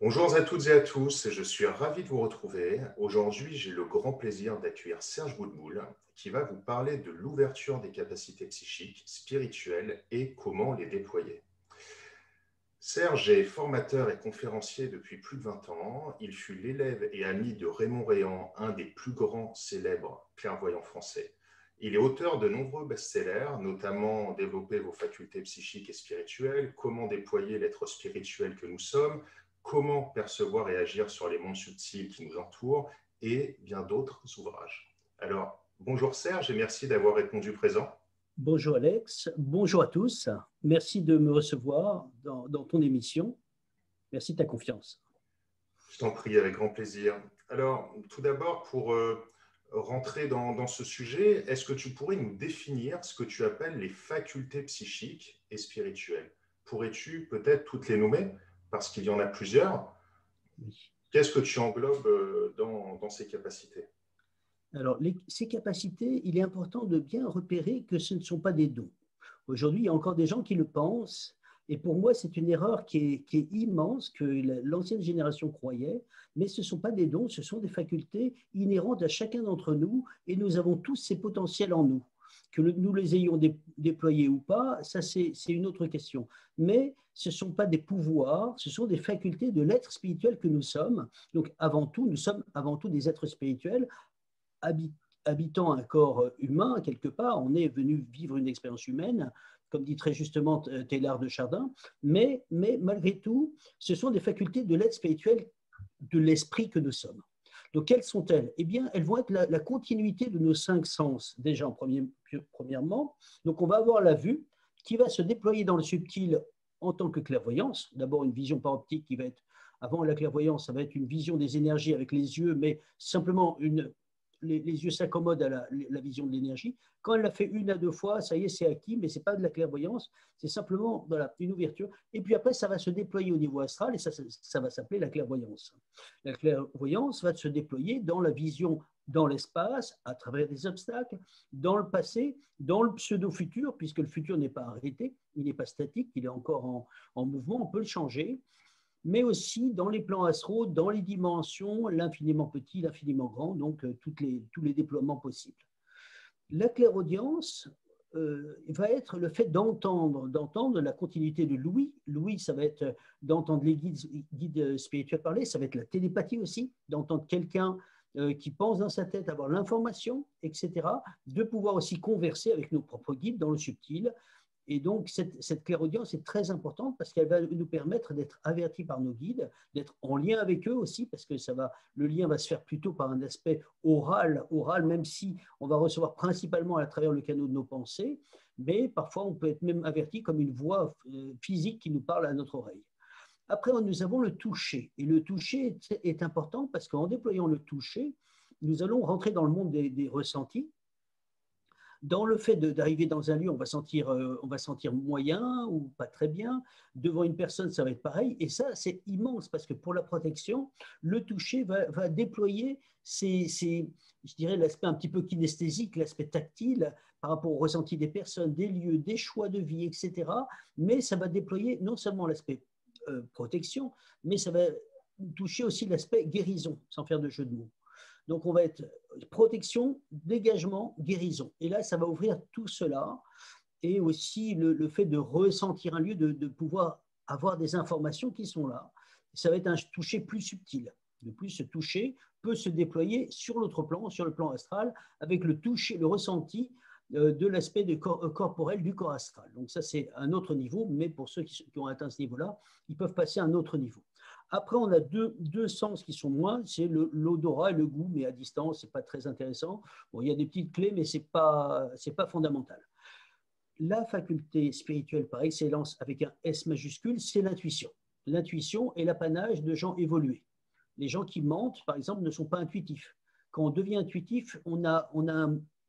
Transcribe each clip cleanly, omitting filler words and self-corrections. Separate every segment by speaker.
Speaker 1: Bonjour à toutes et à tous, je suis ravi de vous retrouver. Aujourd'hui, j'ai le grand plaisir d'accueillir Serge Boudboul qui va vous parler de l'ouverture des capacités psychiques, spirituelles et comment les déployer. Serge est formateur et conférencier depuis plus de 20 ans. Il fut l'élève et ami de Raymond Réan, un des plus grands célèbres clairvoyants français. Il est auteur de nombreux best-sellers, notamment Développer vos facultés psychiques et spirituelles, Comment déployer l'être spirituel que nous sommes, Comment percevoir et agir sur les mondes subtils qui nous entourent, et bien d'autres ouvrages. Alors, bonjour Serge et merci d'avoir répondu présent.
Speaker 2: Bonjour Alex, bonjour à tous. Merci de me recevoir dans ton émission. Merci de ta confiance.
Speaker 1: Je t'en prie, avec grand plaisir. Alors, tout d'abord, pour rentrer dans ce sujet, est-ce que tu pourrais nous définir ce que tu appelles les facultés psychiques et spirituelles? Pourrais-tu peut-être toutes les nommer? Parce qu'il y en a plusieurs.
Speaker 2: Oui.
Speaker 1: Qu'est-ce que tu englobes dans ces capacités?
Speaker 2: Alors, ces capacités, il est important de bien repérer que ce ne sont pas des dons. Aujourd'hui, il y a encore des gens qui le pensent. Et pour moi, c'est une erreur qui est immense, que l'ancienne génération croyait, mais ce ne sont pas des dons, ce sont des facultés inhérentes à chacun d'entre nous, et nous avons tous ces potentiels en nous. Que nous les ayons déployés ou pas, ça c'est une autre question. Mais ce ne sont pas des pouvoirs, ce sont des facultés de l'être spirituel que nous sommes. Donc avant tout, nous sommes avant tout des êtres spirituels, habitant un corps humain quelque part. On est venu vivre une expérience humaine, comme dit très justement Teilhard de Chardin, mais malgré tout, ce sont des facultés de l'être spirituel, de l'esprit que nous sommes. Donc, quelles sont-elles? Eh bien, elles vont être la continuité de nos 5 sens, déjà premièrement. Donc, on va avoir la vue qui va se déployer dans le subtil en tant que clairvoyance. D'abord, une vision par optique qui va être, avant la clairvoyance, ça va être une vision des énergies avec les yeux, mais simplement les yeux s'accommodent à la vision de l'énergie. Quand elle l'a fait 1 à 2 fois, ça y est, c'est acquis, mais ce n'est pas de la clairvoyance, c'est simplement voilà, une ouverture. Et puis après, ça va se déployer au niveau astral et ça va s'appeler la clairvoyance. La clairvoyance va se déployer dans la vision dans l'espace, à travers des obstacles, dans le passé, dans le pseudo-futur, puisque le futur n'est pas arrêté, il n'est pas statique, il est encore en mouvement, on peut le changer, mais aussi dans les plans astraux, dans les dimensions, l'infiniment petit, l'infiniment grand, donc tous les déploiements possibles. La clairaudience va être le fait d'entendre la continuité de l'ouïe. L'ouïe, ça va être d'entendre les guides spirituels parler, ça va être la télépathie aussi, d'entendre quelqu'un qui pense dans sa tête, avoir l'information, etc., de pouvoir aussi converser avec nos propres guides dans le subtil. Et donc, cette clairaudience est très importante parce qu'elle va nous permettre d'être avertis par nos guides, d'être en lien avec eux aussi, parce que le lien va se faire plutôt par un aspect oral, même si on va recevoir principalement à travers le canal de nos pensées, mais parfois on peut être même averti comme une voix physique qui nous parle à notre oreille. Après, nous avons le toucher. Et le toucher est important parce qu'en déployant le toucher, nous allons rentrer dans le monde des ressentis. Dans le fait d'arriver dans un lieu, on va sentir moyen ou pas très bien. Devant une personne, ça va être pareil. Et ça, c'est immense parce que pour la protection, le toucher va déployer je dirais, l'aspect un petit peu kinesthésique, l'aspect tactile par rapport au ressenti des personnes, des lieux, des choix de vie, etc. Mais ça va déployer non seulement l'aspect protection, mais ça va toucher aussi l'aspect guérison, sans faire de jeu de mots. Donc, on va être protection, dégagement, guérison. Et là, ça va ouvrir tout cela. Et aussi le fait de ressentir un lieu, de pouvoir avoir des informations qui sont là. Ça va être un toucher plus subtil. De plus, ce toucher peut se déployer sur l'autre plan, sur le plan astral, avec le toucher, le ressenti de l'aspect corporel du corps astral. Donc ça, c'est un autre niveau, mais pour ceux qui ont atteint ce niveau-là, ils peuvent passer à un autre niveau. Après, on a deux sens qui sont moins, c'est l'odorat et le goût, mais à distance, ce n'est pas très intéressant. Bon, il y a des petites clés, mais ce n'est pas fondamental. La faculté spirituelle par excellence, avec un S majuscule, c'est l'intuition. L'intuition est l'apanage de gens évolués. Les gens qui mentent, par exemple, ne sont pas intuitifs. Quand on devient intuitif, on a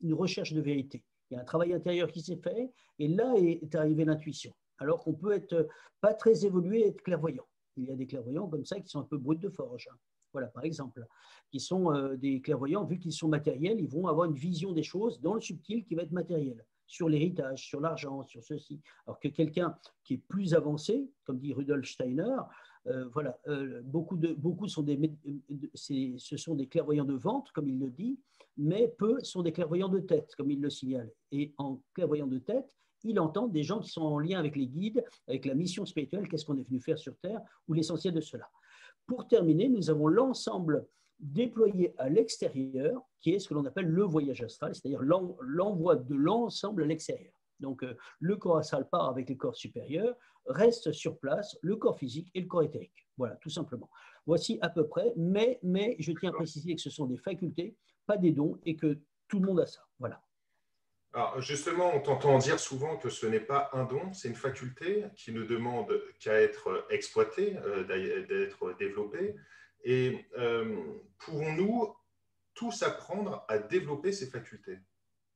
Speaker 2: une recherche de vérité. Il y a un travail intérieur qui s'est fait, et là est arrivée l'intuition. Alors qu'on peut être pas très évolué et être clairvoyant. Il y a des clairvoyants comme ça qui sont un peu bruts de forge. Voilà, par exemple, qui sont des clairvoyants, vu qu'ils sont matériels, ils vont avoir une vision des choses dans le subtil qui va être matériel, sur l'héritage, sur l'argent, sur ceci. Alors que quelqu'un qui est plus avancé, comme dit Rudolf Steiner, Voilà, beaucoup sont ce sont des clairvoyants de ventre, comme il le dit, mais peu sont des clairvoyants de tête, comme il le signale. Et en clairvoyant de tête, il entend des gens qui sont en lien avec les guides, avec la mission spirituelle, qu'est-ce qu'on est venu faire sur Terre, ou l'essentiel de cela. Pour terminer, nous avons l'ensemble déployé à l'extérieur, qui est ce que l'on appelle le voyage astral, c'est-à-dire l'envoi de l'ensemble à l'extérieur. Donc, le corps astral part avec les corps supérieurs, reste sur place le corps physique et le corps éthérique. Voilà, tout simplement. Voici à peu près, mais je tiens à préciser que ce sont des facultés, pas des dons, et que tout le monde a ça. Voilà.
Speaker 1: Alors justement, on t'entend dire souvent que ce n'est pas un don, c'est une faculté qui ne demande qu'à être exploitée, d'être développée. Et pouvons-nous tous apprendre à développer ces facultés?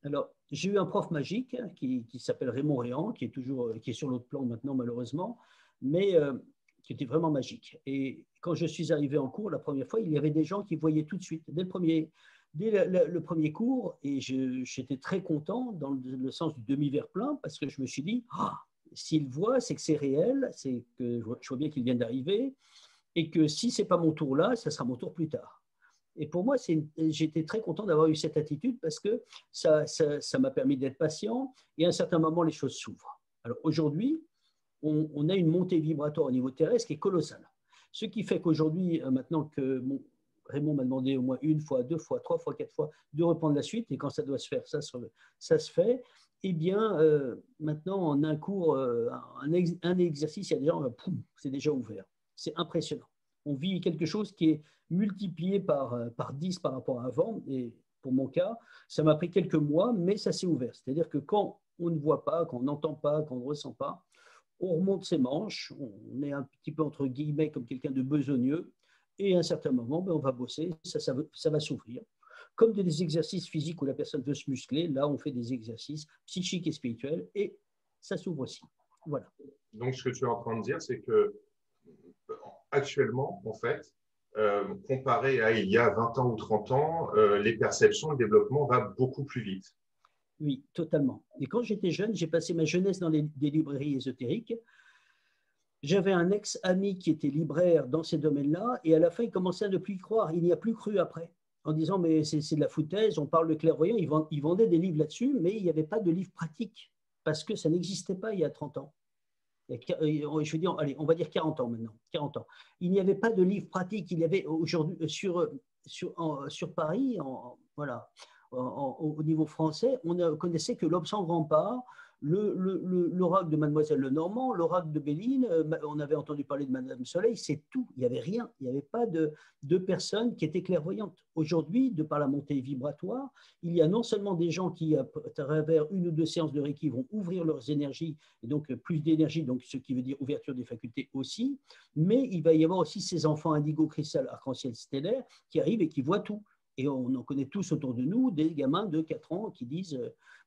Speaker 2: Alors, j'ai eu un prof magique qui s'appelle Raymond Réan, qui est sur l'autre plan maintenant, malheureusement, mais qui était vraiment magique. Et quand je suis arrivé en cours la première fois, il y avait des gens qui voyaient tout de suite, dès le premier cours, et j'étais très content dans le sens du demi-verre plein, parce que je me suis dit, ah, s'il voit, c'est que c'est réel, c'est que je vois bien qu'il vient d'arriver, et que si ce n'est pas mon tour là, ça sera mon tour plus tard. Et pour moi, j'étais très content d'avoir eu cette attitude parce que ça m'a permis d'être patient et à un certain moment, les choses s'ouvrent. Alors aujourd'hui, on a une montée vibratoire au niveau terrestre qui est colossale. Ce qui fait qu'aujourd'hui, maintenant que Raymond m'a demandé au moins une fois, deux fois, trois fois, quatre fois de reprendre la suite, et quand ça doit se faire, ça se fait, eh bien, maintenant, en un cours, un exercice, il y a déjà, c'est déjà ouvert. C'est impressionnant. On vit quelque chose qui est multiplié par 10 par rapport à avant. Et pour mon cas, ça m'a pris quelques mois, mais ça s'est ouvert. C'est-à-dire que quand on ne voit pas, quand on n'entend pas, quand on ne ressent pas, on remonte ses manches, on est un petit peu entre guillemets comme quelqu'un de besogneux, et à un certain moment, on va bosser, ça va s'ouvrir. Comme des exercices physiques où la personne veut se muscler, là, on fait des exercices psychiques et spirituels, et ça s'ouvre aussi. Voilà.
Speaker 1: Donc, ce que tu es en train de dire, c'est que actuellement, en fait, comparé à il y a 20 ans ou 30 ans, les perceptions, le développement va beaucoup plus vite.
Speaker 2: Oui, totalement. Et quand j'étais jeune, j'ai passé ma jeunesse dans des librairies ésotériques. J'avais un ex-ami qui était libraire dans ces domaines-là, et à la fin, il commençait à ne plus y croire. Il n'y a plus cru après, en disant, mais c'est de la foutaise, on parle de clairvoyant. Il vendait des livres là-dessus, mais il n'y avait pas de livres pratiques, parce que ça n'existait pas il y a 30 ans. Je veux dire, allez, on va dire 40 ans maintenant, 40 ans. Il n'y avait pas de livres pratiques. Il y avait aujourd'hui sur Paris, voilà, au niveau français, on ne connaissait que l'Obs en grand pas, l'oracle de Mademoiselle Lenormand, l'oracle de Béline, on avait entendu parler de Madame Soleil, c'est tout. Il n'y avait rien. Il n'y avait pas de personnes qui étaient clairvoyantes. Aujourd'hui, de par la montée vibratoire, il y a non seulement des gens qui, à travers une ou deux séances de Reiki, vont ouvrir leurs énergies, et donc plus d'énergie, donc ce qui veut dire ouverture des facultés aussi, mais il va y avoir aussi ces enfants indigo, cristal, arc-en-ciel stellaire qui arrivent et qui voient tout. Et on en connaît tous autour de nous des gamins de 4 ans qui disent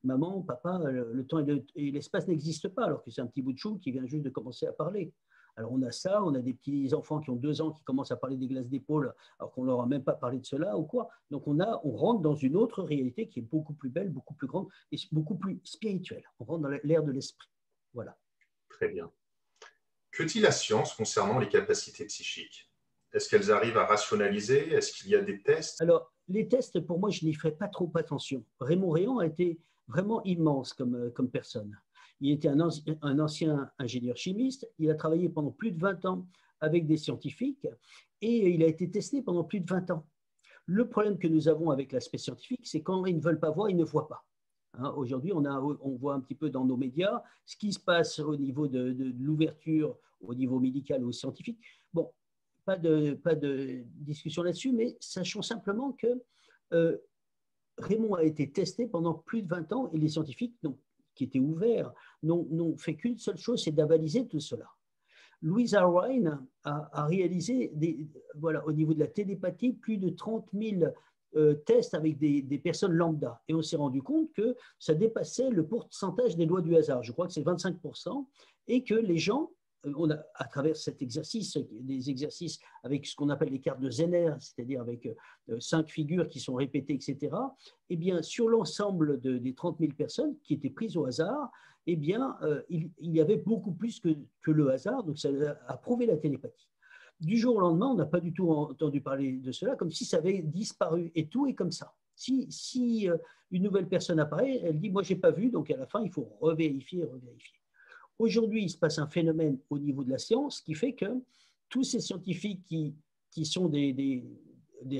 Speaker 2: maman, papa, le temps et l'espace n'existent pas, alors que c'est un petit bout de chou qui vient juste de commencer à parler. Alors on a ça, on a des petits enfants qui ont 2 ans qui commencent à parler des glaces d'épaule alors qu'on ne leur a même pas parlé de cela ou quoi. Donc on rentre dans une autre réalité qui est beaucoup plus belle, beaucoup plus grande et beaucoup plus spirituelle. On rentre dans l'ère de l'esprit. Voilà.
Speaker 1: Très bien. Que dit la science concernant les capacités psychiques? Est-ce qu'elles arrivent à rationaliser? Est-ce qu'il y a des tests?
Speaker 2: Alors, les tests, pour moi, je n'y ferai pas trop attention. Raymond Réan a été vraiment immense comme personne. Il était un ancien ingénieur chimiste. Il a travaillé pendant plus de 20 ans avec des scientifiques et il a été testé pendant plus de 20 ans. Le problème que nous avons avec l'aspect scientifique, c'est quand ils ne veulent pas voir, ils ne voient pas. Hein, aujourd'hui, on voit un petit peu dans nos médias ce qui se passe au niveau de l'ouverture, au niveau médical ou scientifique. Bon, pas de discussion là-dessus, mais sachons simplement que Raymond a été testé pendant plus de 20 ans et les scientifiques qui étaient ouverts n'ont fait qu'une seule chose, c'est d'avaliser tout cela. Louise Arwine a réalisé au niveau de la télépathie plus de 30 000 tests avec des personnes lambda. Et on s'est rendu compte que ça dépassait le pourcentage des lois du hasard. Je crois que c'est 25%. Et que les gens, à travers cet exercice, des exercices avec ce qu'on appelle les cartes de Zener, c'est-à-dire avec 5 figures qui sont répétées, etc., eh bien, sur l'ensemble des 30 000 personnes qui étaient prises au hasard, eh bien, il y avait beaucoup plus que le hasard, donc ça a prouvé la télépathie. Du jour au lendemain, on n'a pas du tout entendu parler de cela, comme si ça avait disparu. Et tout est comme ça. Si une nouvelle personne apparaît, elle dit « moi, je n'ai pas vu », donc à la fin, il faut revérifier, revérifier. Aujourd'hui, il se passe un phénomène au niveau de la science qui fait que tous ces scientifiques qui sont des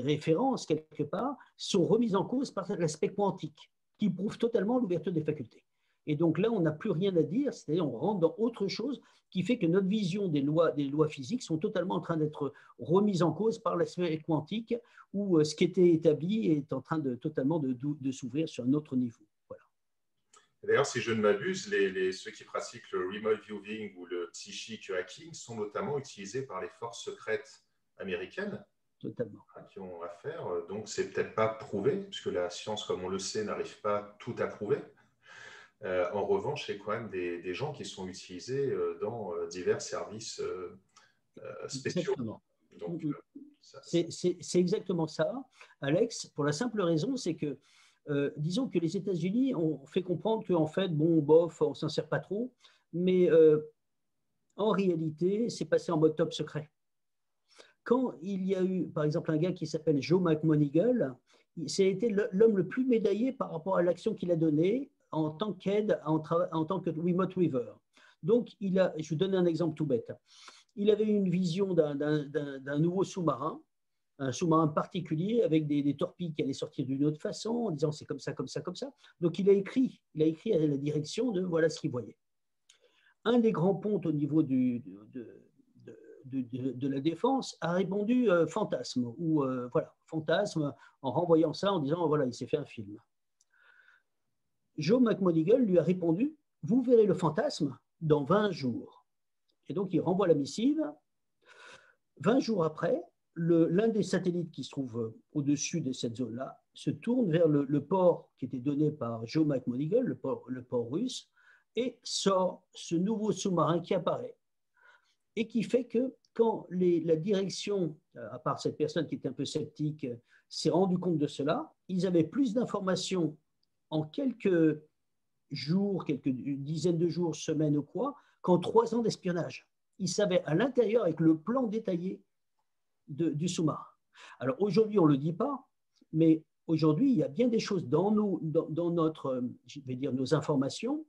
Speaker 2: références quelque part sont remis en cause par l'aspect quantique, qui prouve totalement l'ouverture des facultés. Et donc là, on n'a plus rien à dire, c'est-à-dire on rentre dans autre chose qui fait que notre vision des lois physiques sont totalement en train d'être remises en cause par l'aspect quantique, où ce qui était établi est en train totalement de s'ouvrir sur un autre niveau. Voilà.
Speaker 1: D'ailleurs, si je ne m'abuse, ceux qui pratiquent le remote viewing ou le psychic hacking sont notamment utilisés par les forces secrètes américaines.
Speaker 2: Totalement.
Speaker 1: Qui ont affaire. Donc, c'est peut-être pas prouvé, puisque la science, comme on le sait, n'arrive pas tout à prouver. En revanche, il y a quand même des gens qui sont utilisés dans divers services spéciaux.
Speaker 2: Exactement. C'est exactement ça, Alex, pour la simple raison, c'est que disons que les États-Unis ont fait comprendre qu'en fait, bon, bof, on ne s'en sert pas trop, mais en réalité, c'est passé en mode top secret. Quand il y a eu, par exemple, un gars qui s'appelle Joe McMonigle, c'était l'homme le plus médaillé par rapport à l'action qu'il a donnée en tant qu'aide, en tant que remote weaver. Donc, je vous donne un exemple tout bête. Il avait une vision d'un nouveau sous-marin, un sous-marin particulier avec des torpilles qui allaient sortir d'une autre façon, en disant c'est comme ça, comme ça, comme ça. Donc, il a écrit à la direction de voilà ce qu'il voyait. Un des grands pontes au niveau de la défense a répondu fantasme, ou voilà, fantasme, en renvoyant ça, en disant voilà, il s'est fait un film. Joe McMonigle lui a répondu vous verrez le fantasme dans 20 jours. Et donc, il renvoie la missive. 20 jours après, l'un des satellites qui se trouve au-dessus de cette zone-là se tourne vers le port qui était donné par Joe McMonigle, le port russe, et sort ce nouveau sous-marin qui apparaît. Et qui fait que quand la direction, à part cette personne qui était un peu sceptique, s'est rendu compte de cela, ils avaient plus d'informations en quelques jours, quelques dizaines de jours, semaines ou quoi, qu'en 3 ans d'espionnage. Ils savaient à l'intérieur avec le plan détaillé du sous-marin. Alors aujourd'hui, on ne le dit pas, mais aujourd'hui, il y a bien des choses dans notre, je vais dire, nos informations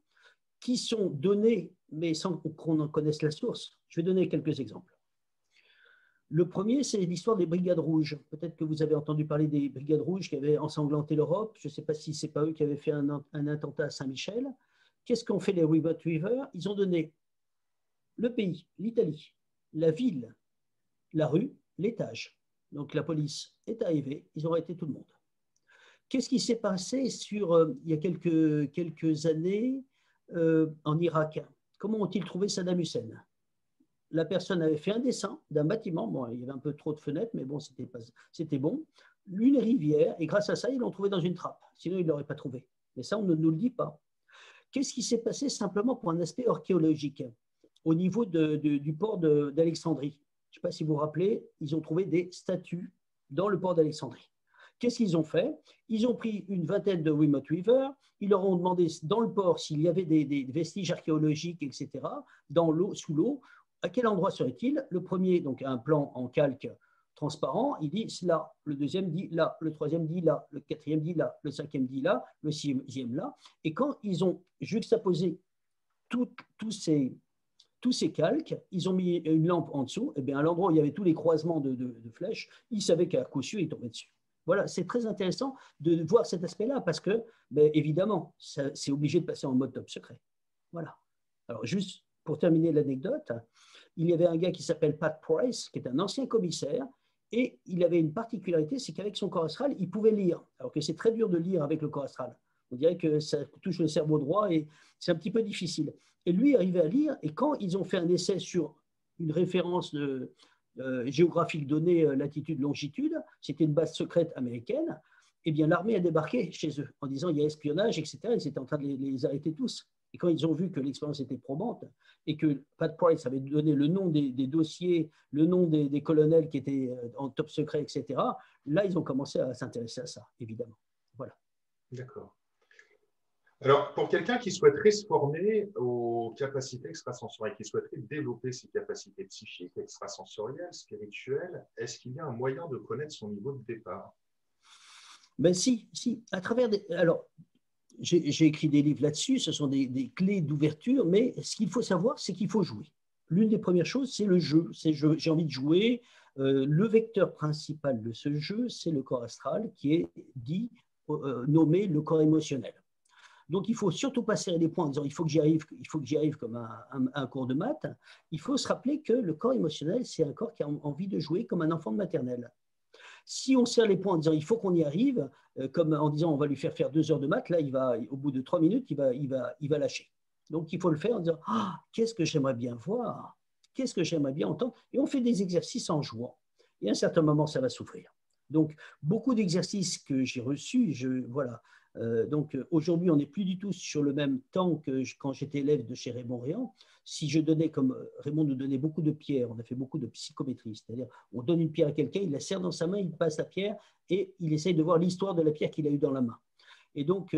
Speaker 2: qui sont données, mais sans qu'on en connaisse la source. Je vais donner quelques exemples. Le premier, c'est l'histoire des Brigades Rouges. Peut-être que vous avez entendu parler des Brigades Rouges qui avaient ensanglanté l'Europe. Je ne sais pas si ce n'est pas eux qui avaient fait un attentat à Saint-Michel. Qu'est-ce qu'ont fait les remote weavers? Ils ont donné le pays, l'Italie, la ville, la rue, l'étage. Donc la police est arrivée, ils ont arrêté tout le monde. Qu'est-ce qui s'est passé il y a quelques années en Irak? Comment ont-ils trouvé Saddam Hussein? La personne avait fait un dessin d'un bâtiment, bon, il y avait un peu trop de fenêtres, mais bon, c'était bon, une rivière, et grâce à ça, ils l'ont trouvé dans une trappe. Sinon, ils ne l'auraient pas trouvé. Mais ça, on ne nous le dit pas. Qu'est-ce qui s'est passé simplement pour un aspect archéologique au niveau du port d'Alexandrie? Je ne sais pas si vous vous rappelez, ils ont trouvé des statues dans le port d'Alexandrie. Qu'est-ce qu'ils ont fait? Ils ont pris une vingtaine de remote weavers, ils leur ont demandé dans le port s'il y avait des vestiges archéologiques, etc., dans l'eau, sous l'eau. À quel endroit serait-il? Le premier, donc un plan en calque transparent, il dit là, le deuxième dit là, le troisième dit là, le quatrième dit là, le cinquième dit là, le sixième là. Et quand ils ont juxtaposé tous ces calques, ils ont mis une lampe en dessous, et bien à l'endroit où il y avait tous les croisements de flèches, ils savaient qu'à coup sûr, ils tombaient dessus. Voilà, c'est très intéressant de voir cet aspect-là parce que, ben, évidemment, c'est obligé de passer en mode top secret. Voilà. Alors, juste pour terminer l'anecdote, il y avait un gars qui s'appelle Pat Price, qui est un ancien commissaire, et il avait une particularité, c'est qu'avec son corps astral, il pouvait lire, alors que c'est très dur de lire avec le corps astral. On dirait que ça touche le cerveau droit et c'est un petit peu difficile. Et lui arrivait à lire, et quand ils ont fait un essai sur une référence géographique donnée, latitude, longitude, c'était une base secrète américaine, eh bien l'armée a débarqué chez eux en disant il y a espionnage, etc. Ils étaient en train de les arrêter tous. Et quand ils ont vu que l'expérience était probante et que Pat Price avait donné le nom des dossiers, le nom des colonels qui étaient en top secret, etc., là, ils ont commencé à s'intéresser à ça, évidemment. Voilà.
Speaker 1: D'accord. Alors, pour quelqu'un qui souhaiterait se former aux capacités extrasensorielles, qui souhaiterait développer ses capacités psychiques, extrasensorielles, spirituelles, est-ce qu'il y a un moyen de connaître son niveau de départ?
Speaker 2: Ben si, si, à travers des… Alors, j'ai écrit des livres là-dessus, ce sont des clés d'ouverture, mais ce qu'il faut savoir, c'est qu'il faut jouer. L'une des premières choses, c'est le jeu. J'ai envie de jouer. Le vecteur principal de ce jeu, c'est le corps astral, qui est nommé le corps émotionnel. Donc, il ne faut surtout pas serrer les poings en disant il faut que j'y arrive comme un cours de maths. Il faut se rappeler que le corps émotionnel, c'est un corps qui a envie de jouer comme un enfant de maternelle. Si on serre les poings en disant il faut qu'on y arrive, comme en disant on va lui faire 2 heures de maths, là, au bout de 3 minutes, il va lâcher. Donc, il faut le faire en disant qu'est-ce que j'aimerais bien voir, qu'est-ce que j'aimerais bien entendre. Et on fait des exercices en jouant. Et à un certain moment, ça va s'ouvrir. Donc, beaucoup d'exercices que j'ai reçus, voilà. Donc, aujourd'hui, on n'est plus du tout sur le même temps que quand j'étais élève de chez Raymond Réan. Si je donnais, comme Raymond nous donnait beaucoup de pierres, on a fait beaucoup de psychométrie, c'est-à-dire on donne une pierre à quelqu'un, il la serre dans sa main, il passe la pierre et il essaye de voir l'histoire de la pierre qu'il a eue dans la main. Et donc,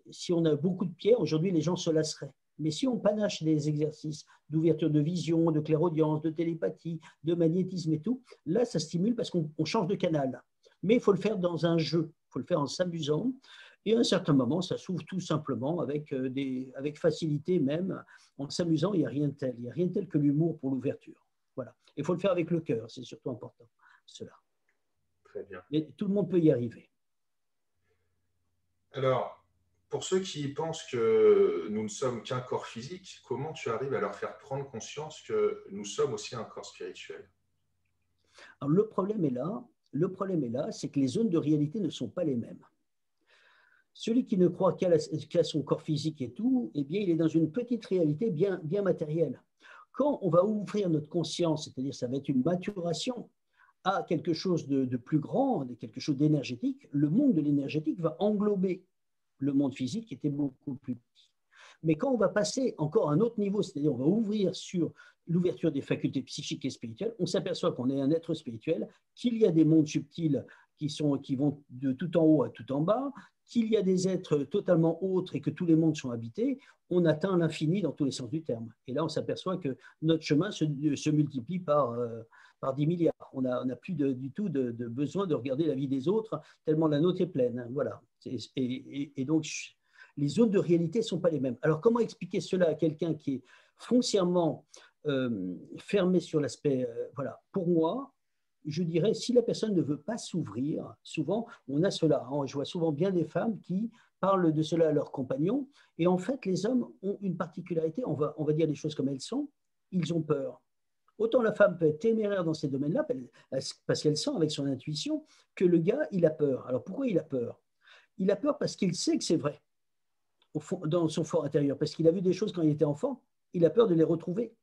Speaker 2: si on a beaucoup de pierres, aujourd'hui, les gens se lasseraient. Mais si on panache des exercices d'ouverture de vision, de clairaudience, de télépathie, de magnétisme et tout, là, ça stimule parce qu'on change de canal. Mais il faut le faire dans un jeu, il faut le faire en s'amusant. Et à un certain moment, ça s'ouvre tout simplement avec facilité même, en s'amusant. Il n'y a rien de tel. Il n'y a rien de tel que l'humour pour l'ouverture. Voilà. Il faut le faire avec le cœur, c'est surtout important, cela.
Speaker 1: Très bien.
Speaker 2: Mais tout le monde peut y arriver.
Speaker 1: Alors, pour ceux qui pensent que nous ne sommes qu'un corps physique, comment tu arrives à leur faire prendre conscience que nous sommes aussi un corps spirituel?
Speaker 2: Alors, le problème est là, c'est que les zones de réalité ne sont pas les mêmes. Celui qui ne croit qu'à son corps physique et tout, eh bien, il est dans une petite réalité bien matérielle. Quand on va ouvrir notre conscience, c'est-à-dire ça va être une maturation à quelque chose de plus grand, quelque chose d'énergétique, le monde de l'énergétique va englober le monde physique qui était beaucoup plus petit. Mais quand on va passer encore à un autre niveau, c'est-à-dire on va ouvrir sur l'ouverture des facultés psychiques et spirituelles, on s'aperçoit qu'on est un être spirituel, qu'il y a des mondes subtils qui vont de tout en haut à tout en bas, qu'il y a des êtres totalement autres et que tous les mondes sont habités, on atteint l'infini dans tous les sens du terme. Et là, on s'aperçoit que notre chemin se multiplie par 10 milliards. On n'a plus du tout de besoin de regarder la vie des autres, tellement la nôtre est pleine. Voilà. Et donc, les zones de réalité ne sont pas les mêmes. Alors, comment expliquer cela à quelqu'un qui est foncièrement fermé sur l'aspect… voilà. Pour moi, je dirais, si la personne ne veut pas s'ouvrir, souvent, on a cela. Hein, je vois souvent bien des femmes qui parlent de cela à leurs compagnons. Et en fait, les hommes ont une particularité, on va dire les choses comme elles sont, ils ont peur. Autant la femme peut être téméraire dans ces domaines-là, parce qu'elle sent avec son intuition, que le gars, il a peur. Alors pourquoi il a peur? Il a peur parce qu'il sait que c'est vrai, au fond, dans son fort intérieur, parce qu'il a vu des choses quand il était enfant, il a peur de les retrouver.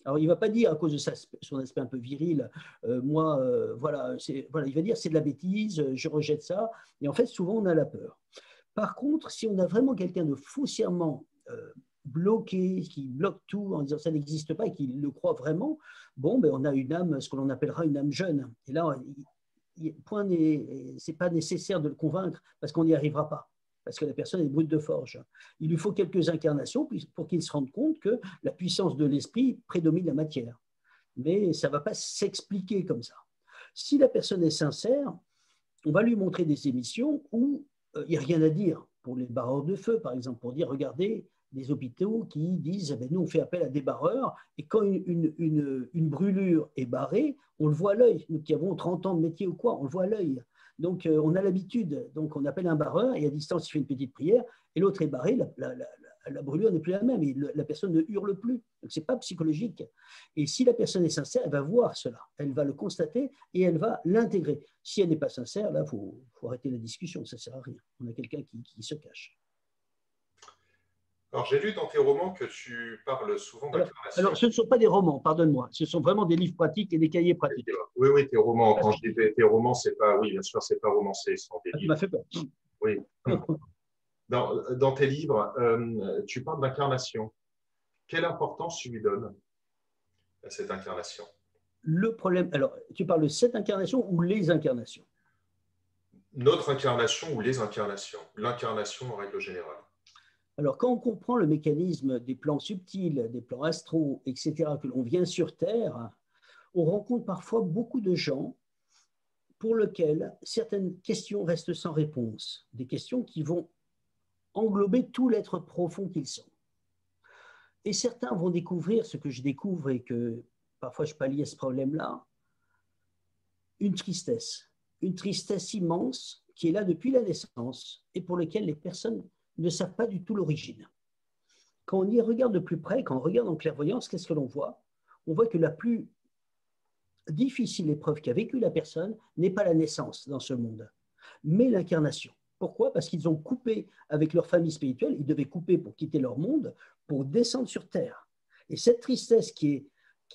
Speaker 2: Alors, il ne va pas dire, à cause de son aspect un peu viril, voilà, il va dire c'est de la bêtise, je rejette ça. Et en fait, souvent, on a la peur. Par contre, si on a vraiment quelqu'un de foncièrement bloqué, qui bloque tout en disant ça n'existe pas et qui le croit vraiment, bon, ben, on a une âme, ce que l'on appellera une âme jeune. Et là, ce n'est pas nécessaire de le convaincre parce qu'on n'y arrivera pas. Parce que la personne est brute de forge. Il lui faut quelques incarnations pour qu'il se rende compte que la puissance de l'esprit prédomine la matière. Mais ça ne va pas s'expliquer comme ça. Si la personne est sincère, on va lui montrer des émissions où il n'y a rien à dire. Pour les barreurs de feu, par exemple, pour dire, regardez, des hôpitaux qui disent, eh bien, nous, on fait appel à des barreurs, et quand une brûlure est barrée, on le voit à l'œil. Nous qui avons 30 ans de métier ou quoi, on le voit à l'œil. Donc, on a l'habitude. Donc, on appelle un barreur et à distance, il fait une petite prière et l'autre est barré. La brûlure n'est plus la même. La personne ne hurle plus. Donc, ce n'est pas psychologique. Et si la personne est sincère, elle va voir cela. Elle va le constater et elle va l'intégrer. Si elle n'est pas sincère, là, il faut arrêter la discussion. Ça ne sert à rien. On a quelqu'un qui se cache.
Speaker 1: Alors, j'ai lu dans tes romans que tu parles souvent d'incarnation.
Speaker 2: Alors, ce ne sont pas des romans, pardonne-moi. Ce sont vraiment des livres pratiques et des cahiers pratiques.
Speaker 1: Oui, tes romans. Quand je dis tes romans, c'est pas, oui, bien sûr, c'est pas romancé, ce sont des livres.
Speaker 2: Tu m'as fait peur.
Speaker 1: Oui. Dans tes livres, tu parles d'incarnation. Quelle importance tu lui donnes à cette incarnation?
Speaker 2: Le problème, alors, tu parles de cette incarnation ou les incarnations?
Speaker 1: Notre incarnation ou les incarnations. L'incarnation en règle générale.
Speaker 2: Alors, quand on comprend le mécanisme des plans subtils, des plans astraux, etc., que l'on vient sur Terre, on rencontre parfois beaucoup de gens pour lesquels certaines questions restent sans réponse, des questions qui vont englober tout l'être profond qu'ils sont. Et certains vont découvrir ce que je découvre et que parfois je pallie à ce problème-là, une tristesse immense qui est là depuis la naissance et pour laquelle les personnes ne savent pas du tout l'origine. Quand on y regarde de plus près, quand on regarde en clairvoyance, qu'est-ce que l'on voit? On voit que la plus difficile épreuve qu'a vécue la personne n'est pas la naissance dans ce monde, mais l'incarnation. Pourquoi? Parce qu'ils ont coupé avec leur famille spirituelle, ils devaient couper pour quitter leur monde, pour descendre sur Terre. Et cette tristesse qui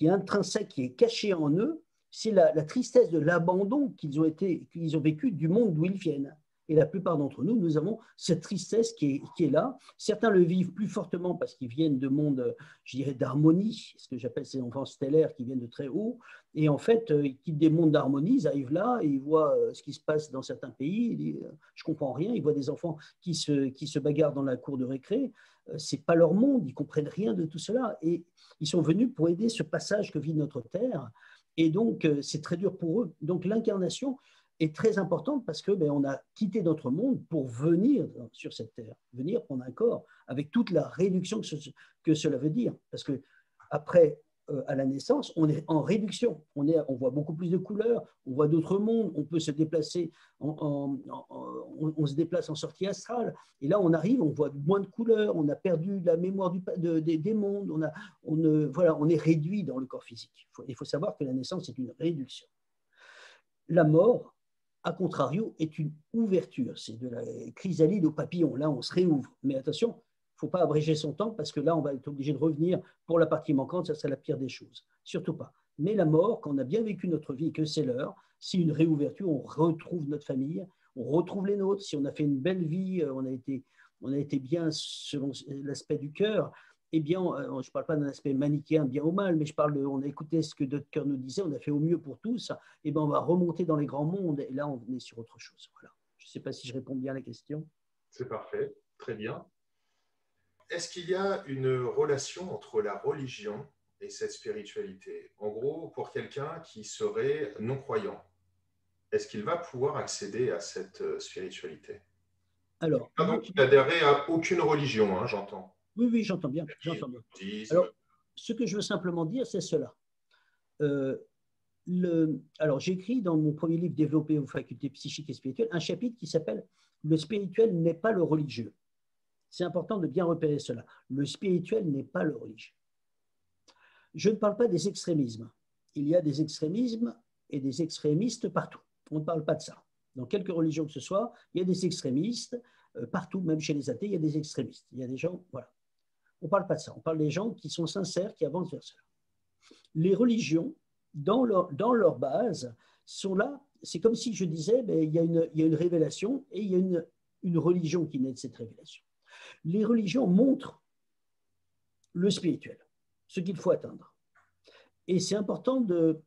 Speaker 2: est intrinsèque, qui est cachée en eux, c'est la tristesse de l'abandon qu'ils ont vécu du monde d'où ils viennent. Et la plupart d'entre nous, nous avons cette tristesse qui est là. Certains le vivent plus fortement parce qu'ils viennent de mondes, je dirais, d'harmonie, ce que j'appelle ces enfants stellaires qui viennent de très haut. Et en fait, ils quittent des mondes d'harmonie, ils arrivent là, et ils voient ce qui se passe dans certains pays. Ils disent, je ne comprends rien. Ils voient des enfants qui se bagarrent dans la cour de récré. Ce n'est pas leur monde, ils ne comprennent rien de tout cela. Et ils sont venus pour aider ce passage que vit notre Terre. Et donc, c'est très dur pour eux. Donc, l'incarnation est très importante parce que on a quitté notre monde pour venir sur cette terre, venir prendre un corps avec toute la réduction que cela veut dire. Parce que après, à la naissance, on est en réduction. On voit beaucoup plus de couleurs, on voit d'autres mondes, on peut se déplacer, on se déplace en sortie astrale. Et là, on arrive, on voit moins de couleurs, on a perdu la mémoire des mondes, on est réduit dans le corps physique. Il faut savoir que la naissance est une réduction. La mort, à contrario, est une ouverture. C'est de la chrysalide au papillon. Là, on se réouvre. Mais attention, il ne faut pas abréger son temps parce que là, on va être obligé de revenir pour la partie manquante. Ça serait la pire des choses. Surtout pas. Mais la mort, quand on a bien vécu notre vie et que c'est l'heure, c'est une réouverture. On retrouve notre famille, on retrouve les nôtres. Si on a fait une belle vie, on a été bien selon l'aspect du cœur. Eh bien, je ne parle pas d'un aspect manichéen, bien ou mal, mais on a écouté ce que notre cœur nous disait, on a fait au mieux pour tous, eh bien, on va remonter dans les grands mondes, et là, on est sur autre chose. Voilà. Je ne sais pas si je réponds bien à la question.
Speaker 1: C'est parfait, très bien. Est-ce qu'il y a une relation entre la religion et cette spiritualité? En gros, pour quelqu'un qui serait non-croyant, est-ce qu'il va pouvoir accéder à cette spiritualité?
Speaker 2: Alors,
Speaker 1: Pas donc adhérer à aucune religion, hein, j'entends.
Speaker 2: Oui, j'entends bien. J'entends bien.
Speaker 1: Bouddhisme.
Speaker 2: Alors, ce que je veux simplement dire, c'est cela. Alors, j'écris dans mon premier livre Développer vos facultés psychiques et spirituelles un chapitre qui s'appelle Le spirituel n'est pas le religieux. C'est important de bien repérer cela. Le spirituel n'est pas le religieux. Je ne parle pas des extrémismes. Il y a des extrémismes et des extrémistes partout. On ne parle pas de ça. Dans quelque religion que ce soit, il y a des extrémistes partout, même chez les athées, il y a des extrémistes. Il y a des gens, voilà. On ne parle pas de ça. On parle des gens qui sont sincères, qui avancent vers cela. Les religions, dans leur base, sont là. C'est comme si je disais, il y a une révélation et il y a une religion qui naît de cette révélation. Les religions montrent le spirituel, ce qu'il faut atteindre. Et c'est important de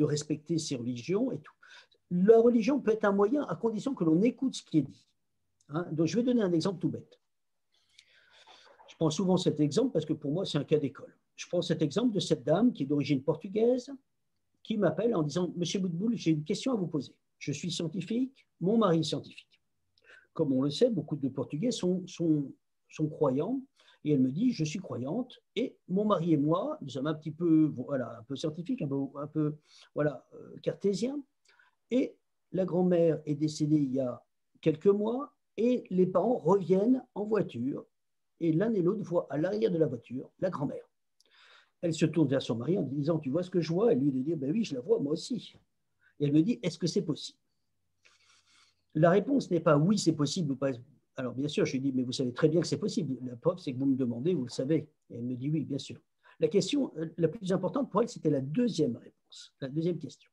Speaker 2: respecter ces religions et tout. La religion peut être un moyen à condition que l'on écoute ce qui est dit. Hein. Donc, je vais donner un exemple tout bête. Je prends souvent cet exemple parce que pour moi, c'est un cas d'école. Je prends cet exemple de cette dame qui est d'origine portugaise qui m'appelle en disant « Monsieur Boutboul, j'ai une question à vous poser. Je suis scientifique, mon mari est scientifique. » Comme on le sait, beaucoup de Portugais sont croyants. Et elle me dit « Je suis croyante et mon mari et moi, nous sommes un petit peu, un peu scientifiques, un peu cartésiens. Et la grand-mère est décédée il y a quelques mois et les parents reviennent en voiture et l'un et l'autre voient à l'arrière de la voiture la grand-mère. Elle se tourne vers son mari en disant « Tu vois ce que je vois ?» Et lui, il dit « Ben oui, je la vois, moi aussi. » Et elle me dit « Est-ce que c'est possible ?» La réponse n'est pas « Oui, c'est possible » ou pas. Alors, bien sûr, je lui dis « Mais vous savez très bien que c'est possible. La preuve, c'est que vous me demandez, vous le savez. » Et elle me dit « Oui, bien sûr. » La question la plus importante pour elle, c'était la deuxième réponse, la deuxième question.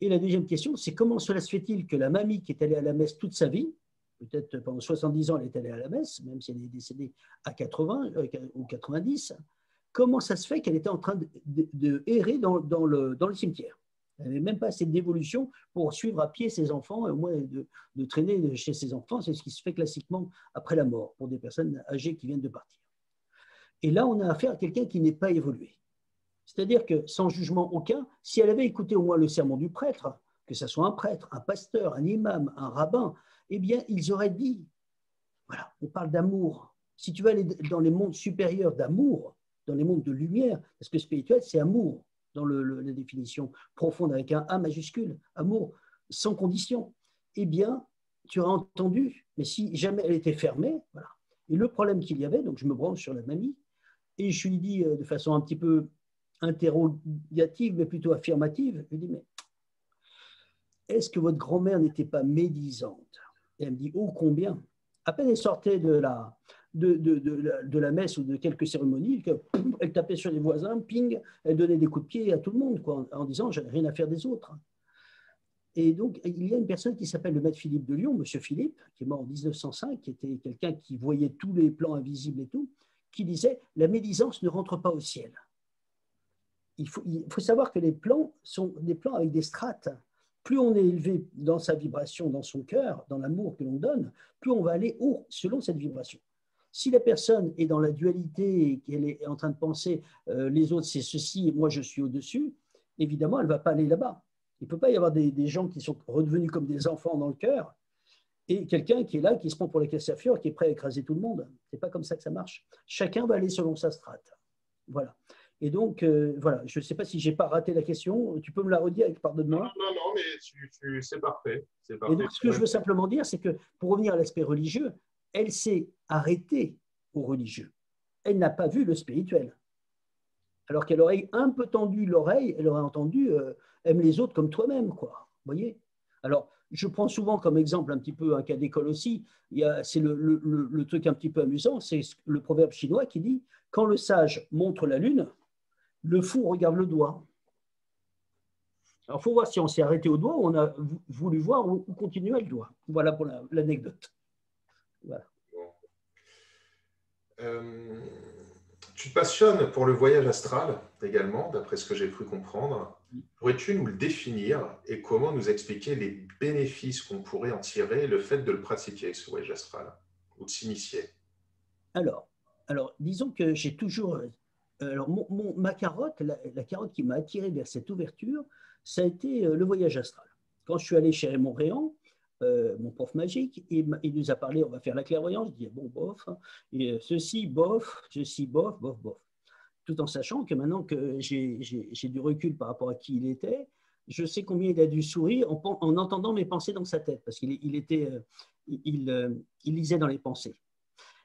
Speaker 2: Et la deuxième question, c'est comment cela se fait-il que la mamie qui est allée à la messe toute sa vie, peut-être pendant 70 ans, elle est allée à la messe, même si elle est décédée à 80 ou 90, comment ça se fait qu'elle était en train de errer dans le cimetière? Elle n'avait même pas assez d'évolution pour suivre à pied ses enfants, et au moins de traîner chez ses enfants. C'est ce qui se fait classiquement après la mort pour des personnes âgées qui viennent de partir. Et là, on a affaire à quelqu'un qui n'est pas évolué. C'est-à-dire que sans jugement aucun, si elle avait écouté au moins le sermon du prêtre, que ce soit un prêtre, un pasteur, un imam, un rabbin, eh bien, ils auraient dit, voilà, on parle d'amour. Si tu veux aller dans les mondes supérieurs d'amour, dans les mondes de lumière, parce que spirituel, c'est amour, dans la définition profonde avec un A majuscule, amour sans condition, eh bien, tu auras entendu, mais si jamais elle était fermée, voilà. Et le problème qu'il y avait, donc je me branche sur la mamie, et je lui dis de façon un petit peu interrogative, mais plutôt affirmative, je lui dis, mais est-ce que votre grand-mère n'était pas médisante? Et elle me dit, oh combien? À peine elle sortait de la messe ou de quelques cérémonies, elle tapait sur les voisins, ping, elle donnait des coups de pied à tout le monde, quoi, en disant, j'avais rien à faire des autres. Et donc, il y a une personne qui s'appelle le maître Philippe de Lyon, monsieur Philippe, qui est mort en 1905, qui était quelqu'un qui voyait tous les plans invisibles et tout, qui disait, la médisance ne rentre pas au ciel. Il faut savoir que les plans sont des plans avec des strates. Plus on est élevé dans sa vibration, dans son cœur, dans l'amour que l'on donne, plus on va aller haut selon cette vibration. Si la personne est dans la dualité et qu'elle est en train de penser les autres c'est ceci et moi je suis au-dessus, évidemment elle ne va pas aller là-bas. Il ne peut pas y avoir des gens qui sont redevenus comme des enfants dans le cœur et quelqu'un qui est là, qui se prend pour la cassafure, qui est prêt à écraser tout le monde. Ce n'est pas comme ça que ça marche. Chacun va aller selon sa strate. Voilà. Et donc, voilà, je ne sais pas si je n'ai pas raté la question. Tu peux me la redire, pardonne-moi.
Speaker 1: Non, mais c'est parfait. C'est
Speaker 2: Et
Speaker 1: parfait.
Speaker 2: donc, ce que je veux simplement dire, c'est que pour revenir à l'aspect religieux, elle s'est arrêtée au religieux. Elle n'a pas vu le spirituel. Alors qu'elle aurait un peu tendu l'oreille, elle aurait entendu aime les autres comme toi-même, quoi. Vous voyez? Alors, je prends souvent comme exemple un petit peu un cas d'école aussi. C'est le truc un petit peu amusant, c'est le proverbe chinois qui dit quand le sage montre la lune, le fou regarde le doigt. Alors, il faut voir si on s'est arrêté au doigt ou on a voulu voir ou continuer à le doigt. Voilà pour l'anecdote. Voilà.
Speaker 1: Tu te passionnes pour le voyage astral également, d'après ce que j'ai cru comprendre. Pourrais-tu nous le définir et comment nous expliquer les bénéfices qu'on pourrait en tirer, le fait de le pratiquer, ce voyage astral, ou de s'initier?
Speaker 2: Alors, disons que j'ai toujours... Alors, ma carotte, la carotte qui m'a attiré vers cette ouverture, ça a été le voyage astral. Quand je suis allé chez Raymond Réan, mon prof magique, il nous a parlé, on va faire la clairvoyance, je dis bon, bof, et ceci, bof, bof, bof, bof. Tout en sachant que maintenant que j'ai du recul par rapport à qui il était, je sais combien il a dû sourire en entendant mes pensées dans sa tête, parce qu'il lisait dans les pensées.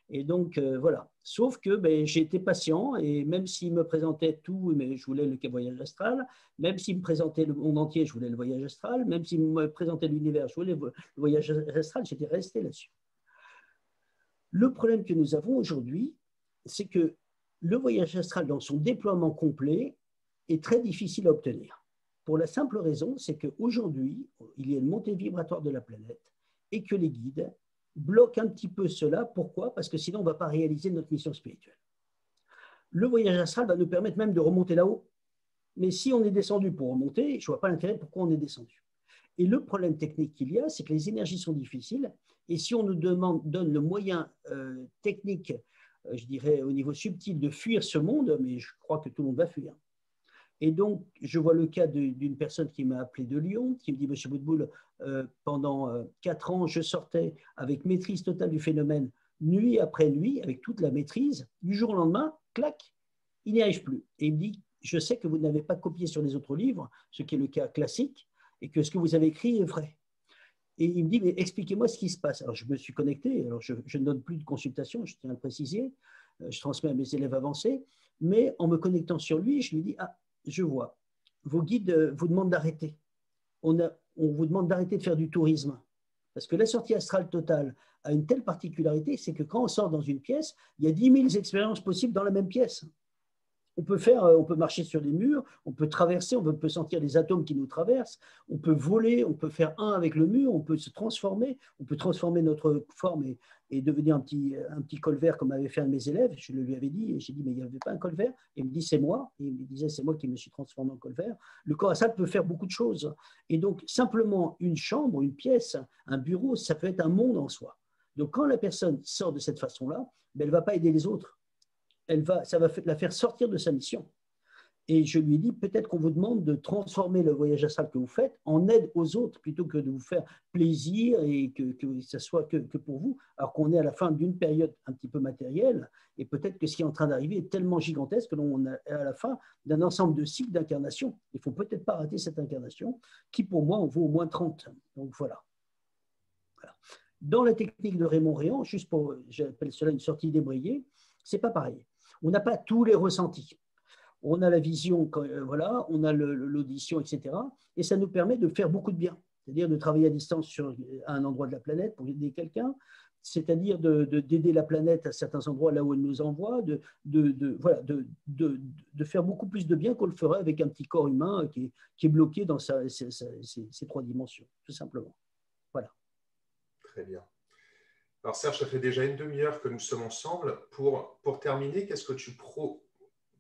Speaker 2: Et donc, voilà. Sauf que j'ai été patient et même s'il me présentait tout, mais je voulais le voyage astral, même s'il me présentait le monde entier, je voulais le voyage astral, même s'il me présentait l'univers, je voulais le voyage astral, j'étais resté là-dessus. Le problème que nous avons aujourd'hui, c'est que le voyage astral dans son déploiement complet est très difficile à obtenir. Pour la simple raison, c'est qu'aujourd'hui, il y a une montée vibratoire de la planète et que les guides bloque un petit peu cela. Pourquoi? Parce que sinon, on ne va pas réaliser notre mission spirituelle. Le voyage astral va nous permettre même de remonter là-haut. Mais si on est descendu pour remonter, je ne vois pas l'intérêt pourquoi on est descendu. Et le problème technique qu'il y a, c'est que les énergies sont difficiles. Et si on nous donne le moyen technique, je dirais au niveau subtil, de fuir ce monde, mais je crois que tout le monde va fuir. Et donc, je vois le cas d'une personne qui m'a appelé de Lyon, qui me dit, Monsieur Boutboul, pendant 4 ans, je sortais avec maîtrise totale du phénomène, nuit après nuit, avec toute la maîtrise. Du jour au lendemain, clac, il n'y arrive plus. Et il me dit, je sais que vous n'avez pas copié sur les autres livres, ce qui est le cas classique, et que ce que vous avez écrit est vrai. Et il me dit, mais expliquez-moi ce qui se passe. Alors, je me suis connecté. Alors, je ne donne plus de consultation, je tiens à le préciser. Je transmets à mes élèves avancés. Mais en me connectant sur lui, je lui dis, ah, je vois, vos guides vous demandent d'arrêter. On vous demande d'arrêter de faire du tourisme. Parce que la sortie astrale totale a une telle particularité, c'est que quand on sort dans une pièce, il y a 10 000 expériences possibles dans la même pièce. on peut marcher sur les murs, on peut traverser, on peut sentir les atomes qui nous traversent, on peut voler, on peut faire un avec le mur, on peut se transformer, on peut transformer notre forme et devenir un petit colvert comme avait fait un de mes élèves. Je le lui avais dit, et j'ai dit, mais il n'y avait pas un colvert. Et il me dit, c'est moi. Et il me disait, c'est moi qui me suis transformé en colvert. Le corps astral peut faire beaucoup de choses. Et donc, simplement une chambre, une pièce, un bureau, ça peut être un monde en soi. Donc, quand la personne sort de cette façon-là, ben, elle ne va pas aider les autres. Ça va la faire sortir de sa mission. Et je lui ai dit, peut-être qu'on vous demande de transformer le voyage astral que vous faites en aide aux autres, plutôt que de vous faire plaisir et que ça soit que pour vous, alors qu'on est à la fin d'une période un petit peu matérielle, et peut-être que ce qui est en train d'arriver est tellement gigantesque que l'on est à la fin d'un ensemble de cycles d'incarnation. Il ne faut peut-être pas rater cette incarnation, qui pour moi en vaut au moins 30. Donc voilà. Dans la technique de Raymond Réan, juste pour, j'appelle cela une sortie débrayée, c'est pas pareil. On n'a pas tous les ressentis. On a la vision, voilà, on a l'audition, etc. Et ça nous permet de faire beaucoup de bien. C'est-à-dire de travailler à distance à un endroit de la planète pour aider quelqu'un, c'est-à-dire d'aider la planète à certains endroits là où elle nous envoie, voilà, de faire beaucoup plus de bien qu'on le ferait avec un petit corps humain qui est bloqué dans ces 3 dimensions, tout simplement. Voilà.
Speaker 1: Très bien. Alors Serge, ça fait déjà une demi-heure que nous sommes ensemble. Pour terminer, qu'est-ce que tu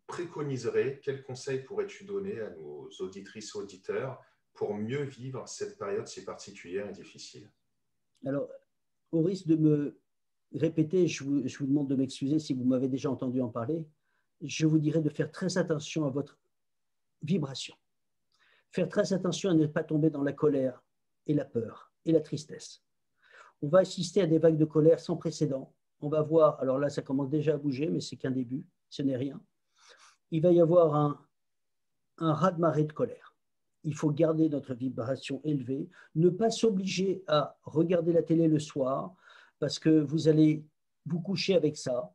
Speaker 1: préconiserais, quels conseils pourrais-tu donner à nos auditrices et auditeurs pour mieux vivre cette période si particulière et difficile?
Speaker 2: Alors, au risque de me répéter, je vous demande de m'excuser si vous m'avez déjà entendu en parler, je vous dirais de faire très attention à votre vibration. Faire très attention à ne pas tomber dans la colère et la peur et la tristesse. On va assister à des vagues de colère sans précédent. On va voir, alors là, ça commence déjà à bouger, mais c'est qu'un début, ce n'est rien. Il va y avoir un raz-de-marée de colère. Il faut garder notre vibration élevée, ne pas s'obliger à regarder la télé le soir, parce que vous allez vous coucher avec ça.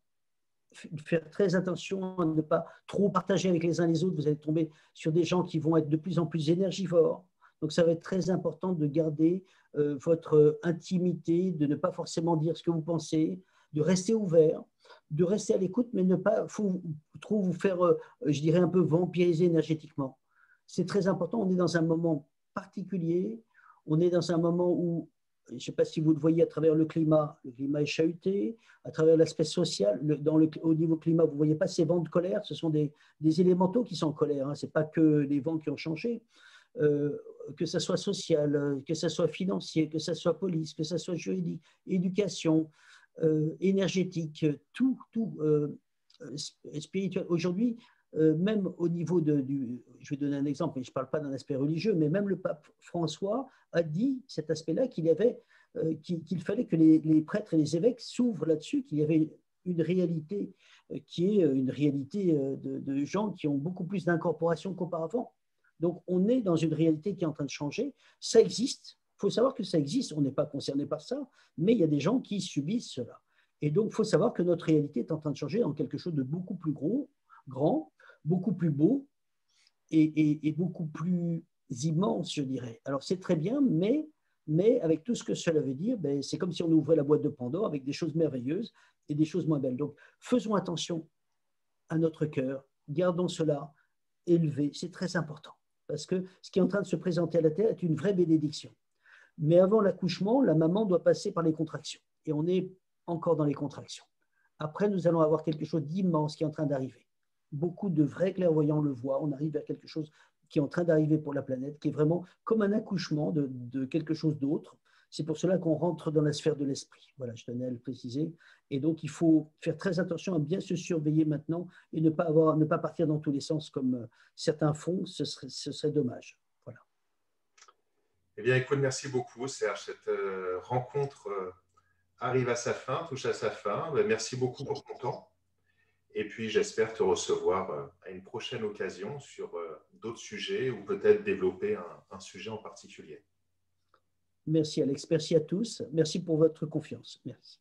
Speaker 2: Faire très attention à ne pas trop partager avec les uns les autres. Vous allez tomber sur des gens qui vont être de plus en plus énergivores. Donc, ça va être très important de garder votre intimité, de ne pas forcément dire ce que vous pensez, de rester ouvert, de rester à l'écoute, mais ne pas trop vous faire, je dirais, un peu vampiriser énergétiquement. C'est très important. On est dans un moment particulier. On est dans un moment où, je ne sais pas si vous le voyez à travers le climat est chahuté, à travers l'aspect social. Au niveau climat, vous ne voyez pas ces vents de colère, ce sont des élémentaux qui sont en colère, hein. Ce n'est pas que les vents qui ont changé, que ce soit social, que ce soit financier, que ce soit police, que ce soit juridique, éducation, énergétique, tout spirituel. Aujourd'hui, même au niveau je vais donner un exemple, mais je ne parle pas d'un aspect religieux, mais même le pape François a dit cet aspect-là qu'il fallait que les prêtres et les évêques s'ouvrent là-dessus, qu'il y avait une réalité qui est une réalité de gens qui ont beaucoup plus d'incorporation qu'auparavant. Donc, on est dans une réalité qui est en train de changer. Ça existe. Il faut savoir que ça existe. On n'est pas concerné par ça, mais il y a des gens qui subissent cela. Et donc, il faut savoir que notre réalité est en train de changer en quelque chose de beaucoup plus grand, beaucoup plus beau et beaucoup plus immense, je dirais. Alors, c'est très bien, mais avec tout ce que cela veut dire, ben, c'est comme si on ouvrait la boîte de Pandore avec des choses merveilleuses et des choses moins belles. Donc, faisons attention à notre cœur, gardons cela élevé, c'est très important. Parce que ce qui est en train de se présenter à la Terre est une vraie bénédiction. Mais avant l'accouchement, la maman doit passer par les contractions. Et on est encore dans les contractions. Après, nous allons avoir quelque chose d'immense qui est en train d'arriver. Beaucoup de vrais clairvoyants le voient. On arrive à quelque chose qui est en train d'arriver pour la planète, qui est vraiment comme un accouchement de quelque chose d'autre. C'est pour cela qu'on rentre dans la sphère de l'esprit. Voilà, je tenais à le préciser. Et donc, il faut faire très attention à bien se surveiller maintenant et ne pas partir dans tous les sens comme certains font. Ce serait dommage. Voilà.
Speaker 1: Eh bien, écoute, merci beaucoup, Serge. Cette rencontre arrive à sa fin, touche à sa fin. Merci beaucoup pour ton temps. Et puis, j'espère te recevoir à une prochaine occasion sur d'autres sujets ou peut-être développer un sujet en particulier.
Speaker 2: Merci Alex, merci à tous. Merci pour votre confiance. Merci.